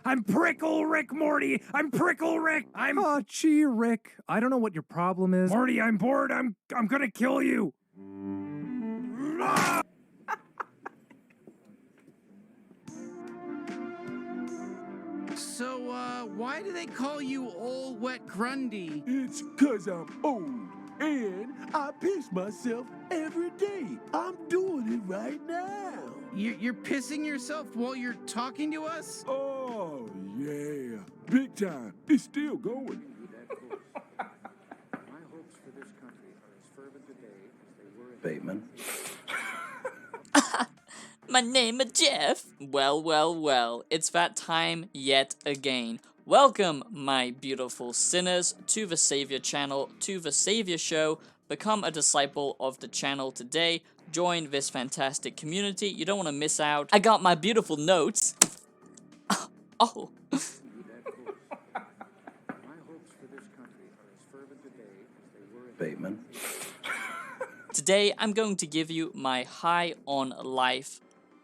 I'm Prickle Rick Morty. I'm Prickle Rick. I'm Oh, gee, Rick. I don't know what your problem is. Morty. I'm bored. I'm gonna kill you. So, why do they call you Old Wet Grundy? It's 'cause I'm old and I piss myself every day. I'm doing it right now. You're pissing yourself while you're talking to us? Oh, yeah. Big time. It's still going. Bateman. My name is Jeff. Well, it's that time yet again. Welcome, my beautiful sinners, to the Savior channel, to the Savior show. Become a disciple of the channel today. Join this fantastic community. You don't want to miss out. I got my beautiful notes. Oh. Bateman. Today, I'm going to give you my High on Life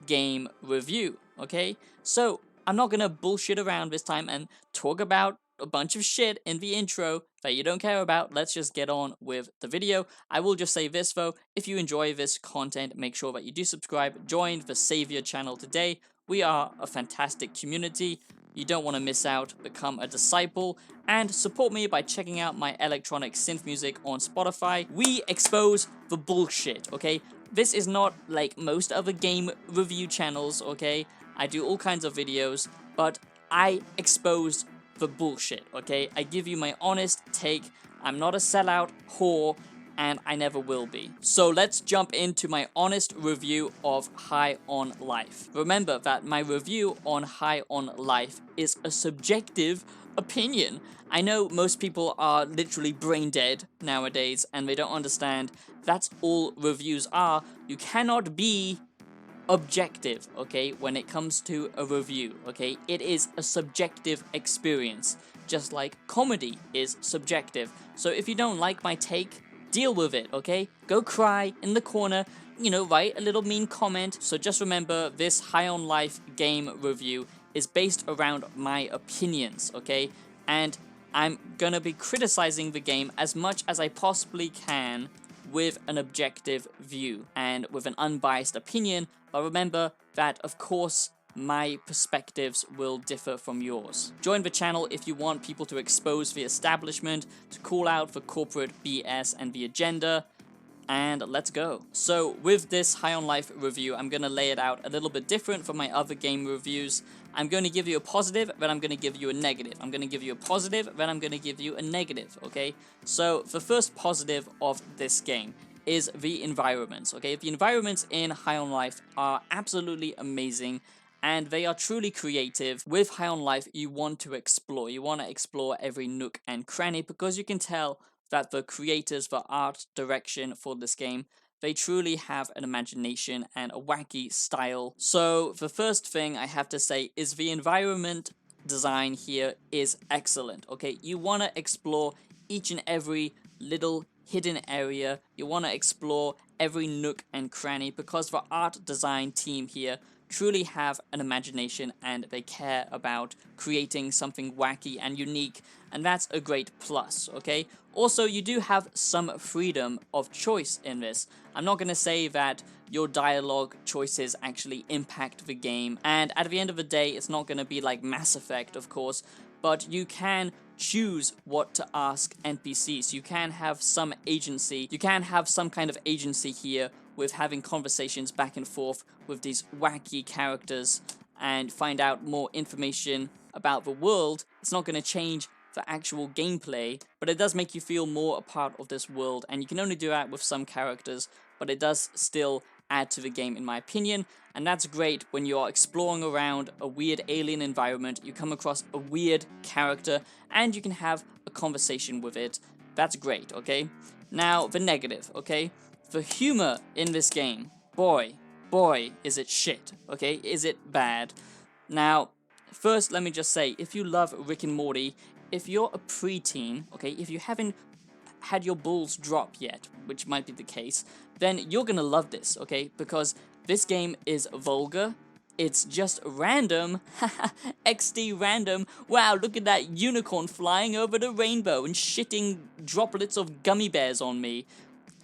game review, okay? So, I'm not gonna bullshit around this time and talk about a bunch of shit in the intro that you don't care about. Let's just get on with the video. I will just say this though, if you enjoy this content, make sure that you do subscribe, join the Savior channel today. We are a fantastic community. You don't want to miss out, become a disciple, and support me by checking out my electronic synth music on Spotify. We expose the bullshit, okay? This is not like most other game review channels, okay? I do all kinds of videos, but I expose the bullshit, okay? I give you my honest take. I'm not a sellout whore, and I never will be. So let's jump into my honest review of High on Life. Remember that my review on High on Life is a subjective opinion. I know most people are literally brain dead nowadays and they don't understand that's all reviews are. You cannot be objective, okay, when it comes to a review, okay? It is a subjective experience, just like comedy is subjective. So if you don't like my take, deal with it, okay? Go cry in the corner, you know, write a little mean comment. So just remember, this High on Life game review is based around my opinions, okay? And I'm gonna be criticizing the game as much as I possibly can with an objective view and with an unbiased opinion. But remember that, of course, my perspectives will differ from yours. Join the channel if you want people to expose the establishment, to call out for corporate BS and the agenda, and let's go. So with this High on Life review, I'm going to lay it out a little bit different from my other game reviews. I'm going to give you a positive, then I'm going to give you a negative. I'm going to give you a positive, then I'm going to give you a negative, okay? So the first positive of this game is the environments, okay? The environments in High on Life are absolutely amazing, and they are truly creative. With High on Life, you want to explore. You want to explore every nook and cranny because you can tell that the creators, the art direction for this game, they truly have an imagination and a wacky style. So the first thing I have to say is the environment design here is excellent, okay? You want to explore each and every little hidden area. You want to explore every nook and cranny because the art design team here truly have an imagination and they care about creating something wacky and unique, and that's a great plus, okay? Also, you do have some freedom of choice in this. I'm not going to say that your dialogue choices actually impact the game, and at the end of the day, it's not going to be like Mass Effect, of course, but you can choose what to ask NPCs. You can have some agency. You can have some kind of agency here with having conversations back and forth with these wacky characters and find out more information about the world. It's not going to change the actual gameplay, but it does make you feel more a part of this world, and you can only do that with some characters, but it does still add to the game in my opinion, and that's great when you're exploring around a weird alien environment, you come across a weird character, and you can have a conversation with it. That's great, okay? Now, the negative, okay? The humor in this game, boy, is it shit, okay? Is it bad? Now, first, let me just say, if you love Rick and Morty, if you're a preteen, okay, if you haven't had your balls drop yet, which might be the case, then you're gonna love this, okay? Because this game is vulgar, it's just random. XD random. Wow, look at that unicorn flying over the rainbow and shitting droplets of gummy bears on me.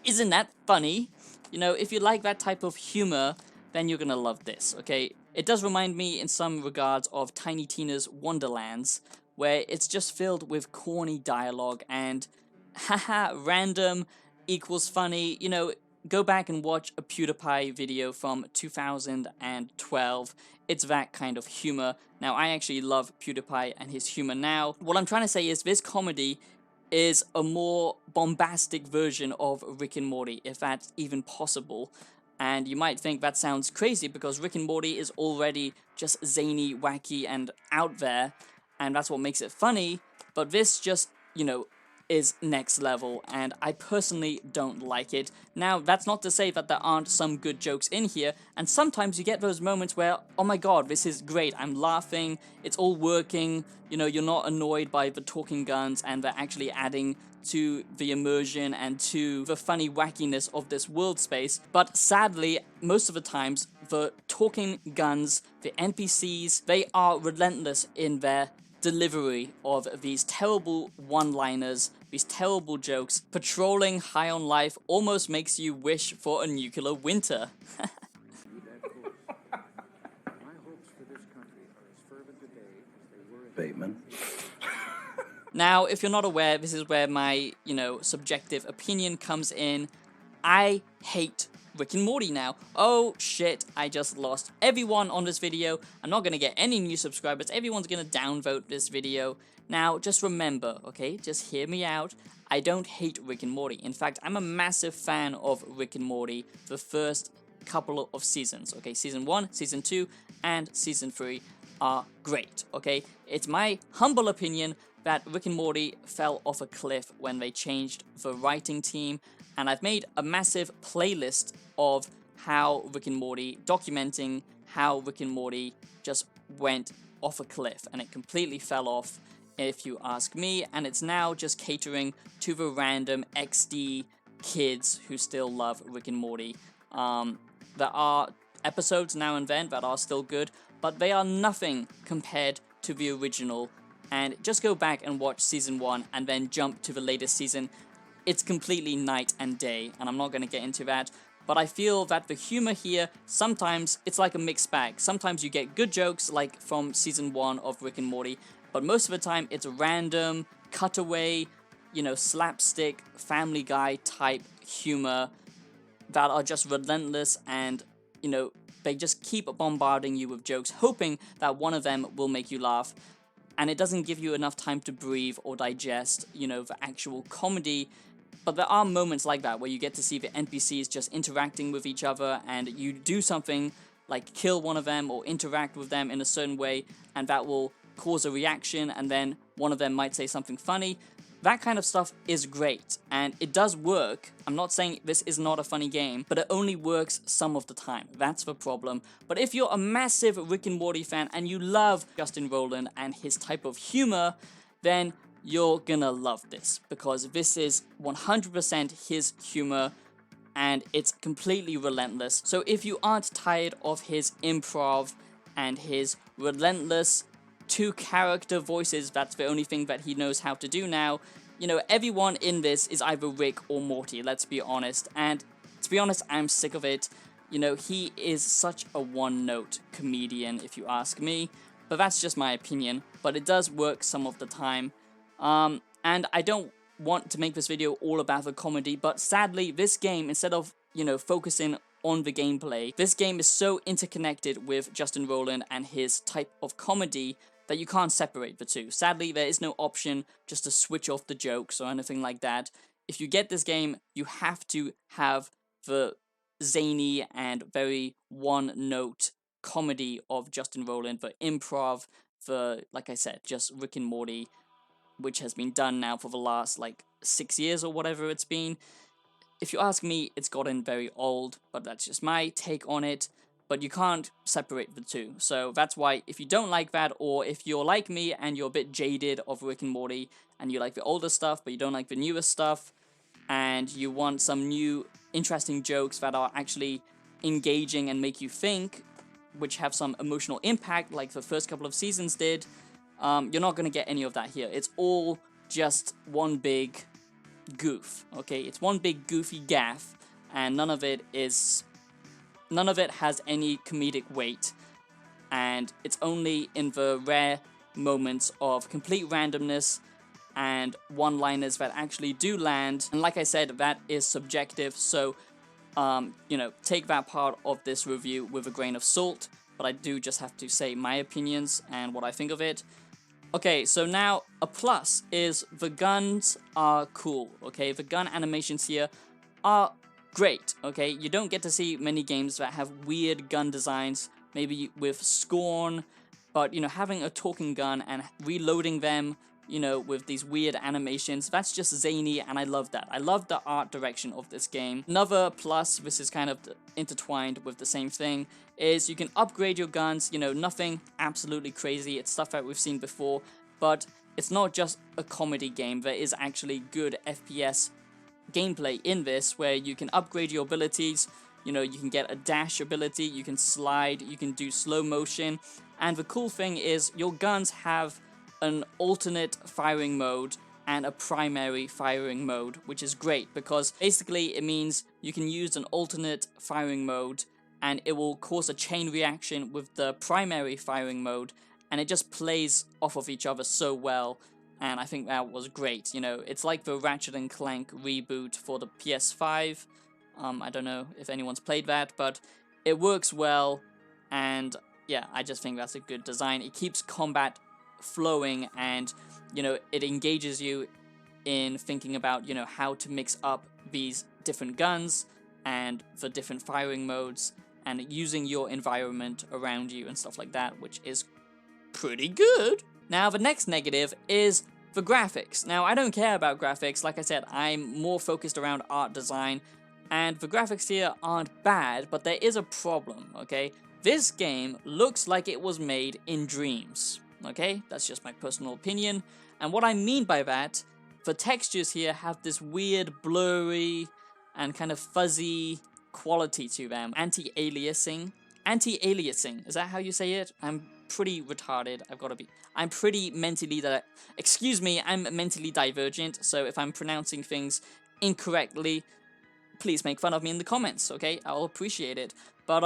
Isn't that funny? You know, if you like that type of humor, then you're gonna love this, okay? It does remind me in some regards of Tiny Tina's Wonderlands, where it's just filled with corny dialogue and haha, random equals funny. You know, go back and watch a PewDiePie video from 2012. It's that kind of humor. Now, I actually love PewDiePie and his humor now. What I'm trying to say is this comedy is a more bombastic version of Rick and Morty, if that's even possible. And you might think that sounds crazy because Rick and Morty is already just zany, wacky, and out there, and that's what makes it funny, but this just, you know, is next level, and I personally don't like it. Now, that's not to say that there aren't some good jokes in here, and sometimes you get those moments where, oh my god, this is great, I'm laughing, it's all working, you know, you're not annoyed by the talking guns, and they're actually adding to the immersion and to the funny wackiness of this world space. But sadly, most of the times, the talking guns, the NPCs, they are relentless in their delivery of these terrible one-liners, these terrible jokes. Patrolling High on Life almost makes you wish for a nuclear winter. Bateman. Now, if you're not aware, this is where my, you know, subjective opinion comes in. I hate Rick and Morty now. Oh shit, I just lost everyone on this video. I'm not gonna get any new subscribers. Everyone's gonna downvote this video. Now, just remember, okay, just hear me out. I don't hate Rick and Morty. In fact, I'm a massive fan of Rick and Morty, the first couple of seasons, okay? Season 1, Season 2, and Season 3 are great, okay? It's my humble opinion that Rick and Morty fell off a cliff when they changed the writing team, and I've made a massive playlist of how Rick and Morty, documenting how Rick and Morty just went off a cliff, and it completely fell off, if you ask me, and it's now just catering to the random XD kids who still love Rick and Morty. There are episodes now and then that are still good, but they are nothing compared to the original. And just go back and watch Season 1 and then jump to the latest season. It's completely night and day, and I'm not going to get into that. But I feel that the humor here, sometimes it's like a mixed bag. Sometimes you get good jokes, like from Season 1 of Rick and Morty, but most of the time it's random, cutaway, you know, slapstick, Family Guy type humor that are just relentless, and, you know, they just keep bombarding you with jokes, hoping that one of them will make you laugh. And it doesn't give you enough time to breathe or digest, you know, the actual comedy. But there are moments like that where you get to see the NPCs just interacting with each other, and you do something like kill one of them or interact with them in a certain way, and that will cause a reaction, and then one of them might say something funny. That kind of stuff is great, and it does work. I'm not saying this is not a funny game, but it only works some of the time. That's the problem. But if you're a massive Rick and Morty fan and you love Justin Roland and his type of humor, then you're gonna love this, because this is 100% his humor, and it's completely relentless. So if you aren't tired of his improv and his relentless two-character voices, that's the only thing that he knows how to do now. You know, everyone in this is either Rick or Morty, let's be honest. And to be honest, I'm sick of it. You know, he is such a one-note comedian, if you ask me. But that's just my opinion. But it does work some of the time. And I don't want to make this video all about the comedy, but sadly, this game, instead of, you know, focusing on the gameplay, this game is so interconnected with Justin Roland and his type of comedy that you can't separate the two. Sadly, there is no option just to switch off the jokes or anything like that. If you get this game, you have to have the zany and very one-note comedy of Justin Roland, the improv, the, like I said, just Rick and Morty, which has been done now for the last, like, 6 years or whatever it's been. If you ask me, it's gotten very old, but that's just my take on it. But you can't separate the two. So that's why, if you don't like that, or if you're like me and you're a bit jaded of Rick and Morty, and you like the older stuff, but you don't like the newer stuff, and you want some new, interesting jokes that are actually engaging and make you think, which have some emotional impact, like the first couple of seasons did, you're not going to get any of that here. It's all just one big goof, okay? It's one big goofy gaff, and none of it has any comedic weight, and it's only in the rare moments of complete randomness and one-liners that actually do land. And like I said, that is subjective, so you know, take that part of this review with a grain of salt, but I do just have to say my opinions and what I think of it. Okay, so now a plus is the guns are cool, okay? The gun animations here are great, okay? You don't get to see many games that have weird gun designs, maybe with Scorn, but, you know, having a talking gun and reloading them, you know, with these weird animations, that's just zany, and I love that. I love the art direction of this game. Another plus, this is kind of intertwined with the same thing, is you can upgrade your guns, you know, nothing absolutely crazy, it's stuff that we've seen before, but it's not just a comedy game. There is actually good FPS gameplay in this, where you can upgrade your abilities, you know, you can get a dash ability, you can slide, you can do slow motion, and the cool thing is your guns have an alternate firing mode and a primary firing mode, which is great because basically it means you can use an alternate firing mode and it will cause a chain reaction with the primary firing mode, and it just plays off of each other so well, and I think that was great. You know, it's like the Ratchet and Clank reboot for the PS5. I don't know if anyone's played that, but it works well, and yeah, I just think that's a good design. It keeps combat flowing, and you know, it engages you in thinking about, you know, how to mix up these different guns and the different firing modes and using your environment around you and stuff like that, which is pretty good. Now the next negative is the graphics. Now I don't care about graphics, like I said, I'm more focused around art design, and the graphics here aren't bad, but there is a problem, okay? This game looks like it was made in dreams. Okay, that's just my personal opinion, and what I mean by that, the textures here have this weird blurry and kind of fuzzy quality to them. Anti-aliasing, is that how you say it? I'm pretty retarded, I'm pretty mentally, I'm mentally divergent, so if I'm pronouncing things incorrectly, please make fun of me in the comments, okay? I'll appreciate it. But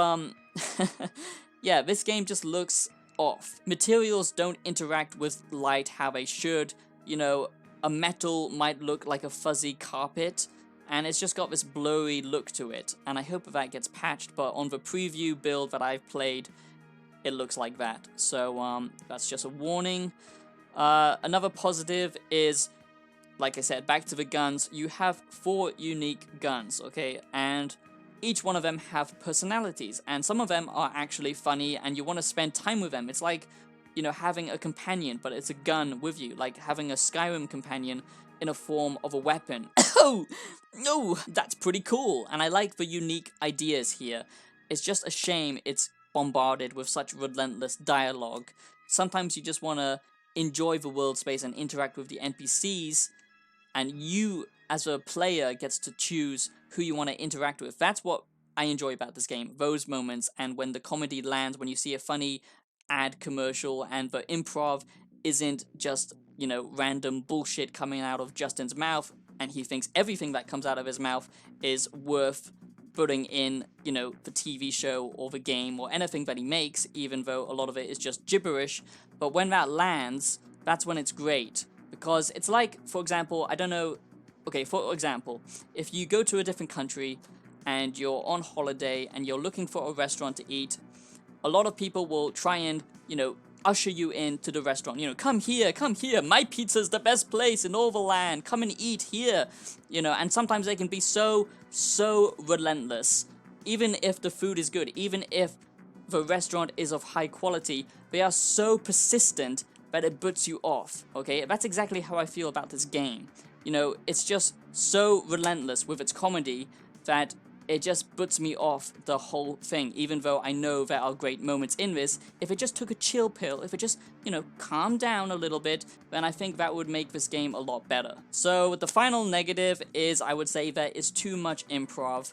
yeah, this game just looks off. Materials don't interact with light how they should. You know, a metal might look like a fuzzy carpet, and it's just got this blurry look to it, and I hope that gets patched, but on the preview build that I've played, it looks like that. So that's just a warning. Another positive is, like I said, back to the guns, you have 4 unique guns, okay, and each one of them have personalities, and some of them are actually funny, and you want to spend time with them. It's like, you know, having a companion, but it's a gun with you, like having a Skyrim companion in a form of a weapon. Oh, no, that's pretty cool, and I like the unique ideas here. It's just a shame it's bombarded with such relentless dialogue. Sometimes you just want to enjoy the world space and interact with the NPCs, and you, as a player, gets to choose who you want to interact with. That's what I enjoy about this game, those moments, and when the comedy lands, when you see a funny ad commercial, and the improv isn't just, you know, random bullshit coming out of Justin's mouth, and he thinks everything that comes out of his mouth is worth putting in, you know, the TV show or the game or anything that he makes, even though a lot of it is just gibberish. But when that lands, that's when it's great, because it's like, for example, I don't know, okay, for example, if you go to a different country and you're on holiday and you're looking for a restaurant to eat, a lot of people will try and, you know, usher you into the restaurant. You know, come here, my pizza's the best place in all the land, come and eat here. You know, and sometimes they can be so relentless. Even if the food is good, even if the restaurant is of high quality, they are so persistent that it puts you off, okay? That's exactly how I feel about this game. You know, it's just so relentless with its comedy that it just puts me off the whole thing, even though I know there are great moments in this. If it just took a chill pill, if it just, you know, calmed down a little bit, then I think that would make this game a lot better. So the final negative is, I would say, there is too much improv.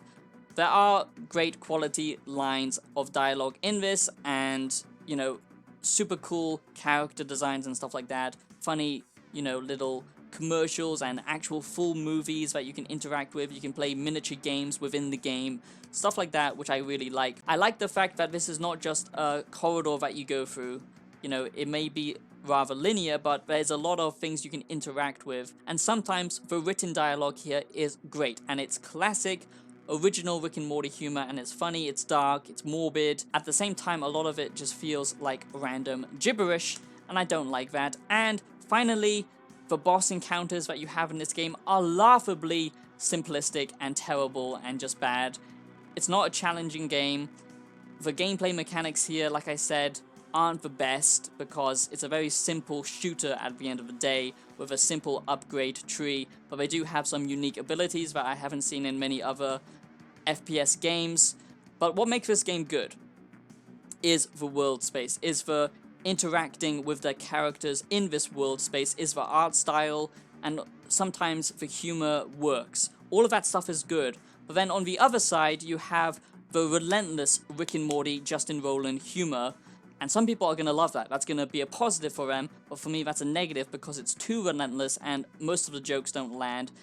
There are great quality lines of dialogue in this, and, you know, super cool character designs and stuff like that. Funny, you know, little commercials and actual full movies that you can interact with. You can play miniature games within the game, stuff like that, which I really like. I like the fact that this is not just a corridor that you go through. You know, it may be rather linear, but there's a lot of things you can interact with, and sometimes the written dialogue here is great, and it's classic original Rick and Morty humor, and it's funny, it's dark, it's morbid. At the same time, a lot of it just feels like random gibberish, and I don't like that. And finally, the boss encounters that you have in this game are laughably simplistic and terrible and just bad. It's not a challenging game. The gameplay mechanics here, like I said, aren't the best because it's a very simple shooter at the end of the day with a simple upgrade tree, but they do have some unique abilities that I haven't seen in many other FPS games. But what makes this game good is the world space, is the interacting with the characters in this world space, is the art style, and sometimes the humor works. All of that stuff is good, but then on the other side you have the relentless Rick and Morty, Justin Roland humor. And some people are going to love that. That's going to be a positive for them, but for me that's a negative because it's too relentless and most of the jokes don't land.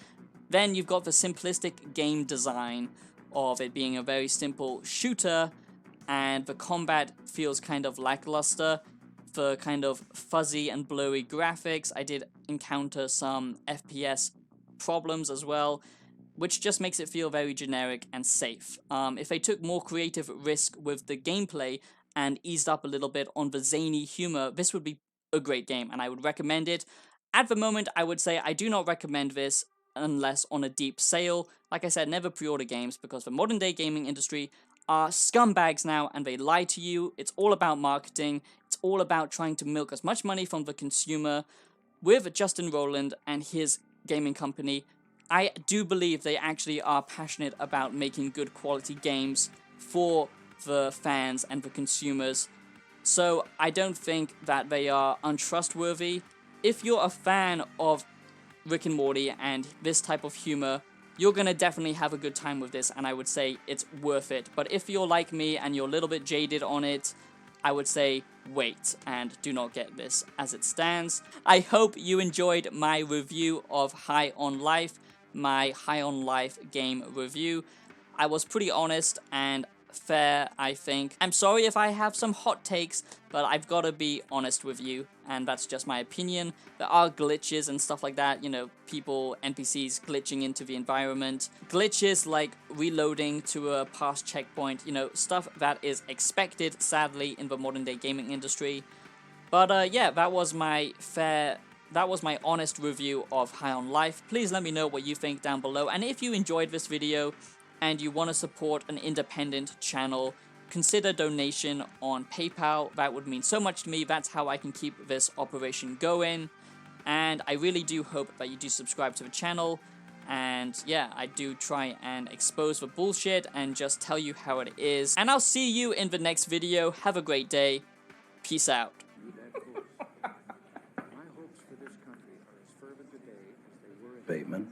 Then you've got the simplistic game design of it being a very simple shooter, and the combat feels kind of lackluster. The kind of fuzzy and blurry graphics, I did encounter some FPS problems as well, which just makes it feel very generic and safe. If they took more creative risk with the gameplay and eased up a little bit on the zany humor, this would be a great game, and I would recommend it. At the moment, I would say I do not recommend this unless on a deep sale. Like I said, never pre-order games because the modern day gaming industry are scumbags now, and they lie to you. It's all about marketing. It's all about trying to milk as much money from the consumer. With Justin Roland and his gaming company, I do believe they actually are passionate about making good quality games for the fans and the consumers, so I don't think that they are untrustworthy. If you're a fan of Rick and Morty and this type of humor, you're gonna definitely have a good time with this, and I would say it's worth it. But if you're like me and you're a little bit jaded on it, I would say wait and do not get this as it stands. I hope you enjoyed my review of High on Life, my High on Life game review. I was pretty honest and fair, I think. I'm sorry if I have some hot takes, but I've got to be honest with you, and that's just my opinion. There are glitches and stuff like that, you know, people, NPCs glitching into the environment. Glitches like reloading to a past checkpoint, you know, stuff that is expected, sadly, in the modern day gaming industry. But yeah, that was my honest review of High on Life. Please let me know what you think down below, and if you enjoyed this video and you want to support an independent channel, consider donation on PayPal. That would mean so much to me. That's how I can keep this operation going. And I really do hope that you do subscribe to the channel. And yeah, I do try and expose the bullshit and just tell you how it is. And I'll see you in the next video. Have a great day. Peace out. Bateman.